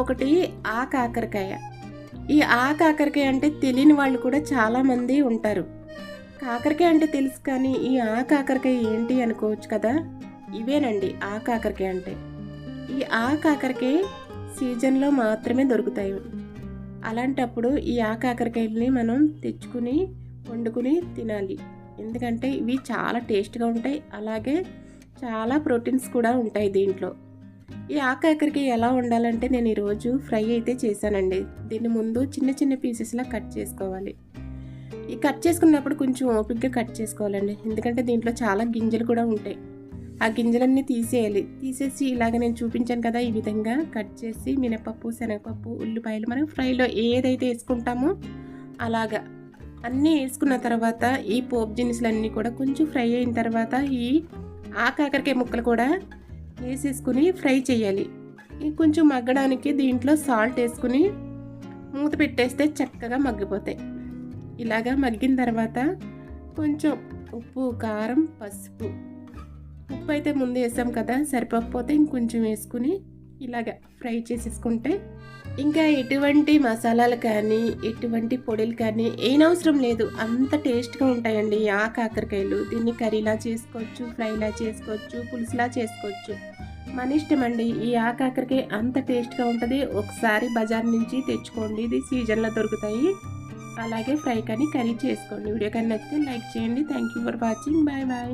ఇంకొకటి కాకరకాయ. ఈ కాకరకాయ అంటే తెలియని వాళ్ళు కూడా చాలామంది ఉంటారు. కాకరకాయ అంటే తెలుసు కానీ ఈ కాకరకాయ ఏంటి అనుకోవచ్చు కదా. ఇవేనండి కాకరకాయ అంటే. ఈ కాకరకాయ సీజన్లో మాత్రమే దొరుకుతాయి. అలాంటప్పుడు ఈ కాకరకాయల్ని మనం తెచ్చుకుని వండుకుని తినాలి. ఎందుకంటే ఇవి చాలా టేస్ట్గా ఉంటాయి, అలాగే చాలా ప్రోటీన్స్ కూడా ఉంటాయి దీంట్లో. ఈ కాకరకాయ ఎలా వండాలంటే నేను ఈరోజు ఫ్రై అయితే చేశానండి. దీన్ని ముందు చిన్న చిన్న పీసెస్లా కట్ చేసుకోవాలి. ఈ కట్ చేసుకున్నప్పుడు కొంచెం ఓపికగా కట్ చేసుకోవాలండి, ఎందుకంటే దీంట్లో చాలా గింజలు కూడా ఉంటాయి. ఆ గింజలన్నీ తీసేయాలి. తీసేసి ఇలాగ నేను చూపించాను కదా, ఈ విధంగా కట్ చేసి మినపప్పు, శనగపప్పు, ఉల్లిపాయలు మనం ఫ్రైలో ఏదైతే వేసుకుంటామో అలాగా అన్నీ వేసుకున్న తర్వాత ఈ పోపు దినుసులన్నీ కూడా కొంచెం ఫ్రై అయిన తర్వాత ఈ కాకరకాయ ముక్కలు కూడా వేసేసుకుని ఫ్రై చేయాలి. కొంచెం మగ్గడానికి దీంట్లో సాల్ట్ వేసుకుని మూత పెట్టేస్తే చక్కగా మగ్గిపోతాయి. ఇలాగా మగ్గిన తర్వాత కొంచెం ఉప్పు, కారం, పసుపు, ఉప్పు అయితే ముందు వేసాం కదా, సరిపోకపోతే ఇంకొంచెం వేసుకుని ఇలాగ ఫ్రై చేసేసుకుంటే ఇంకా ఎటువంటి మసాలాలు కానీ ఎటువంటి పొడులు కానీ ఏనవసరం లేదు, అంత టేస్ట్గా ఉంటాయండి ఈ కాకరకాయలు. దీన్ని కర్రీలా చేసుకోవచ్చు, ఫ్రైలా చేసుకోవచ్చు, పులుసులా చేసుకోవచ్చు, మన ఇష్టం అండి. ఈ కాకరకాయ అంత టేస్ట్గా ఉంటుంది. ఒకసారి బజార్ నుంచి తెచ్చుకోండి, ఇది సీజన్లో దొరుకుతాయి. అలాగే ఫ్రై కానీ కర్రీ చేసుకోండి. వీడియో కానీ నచ్చితే లైక్ చేయండి. Thank you for watching. Bye bye.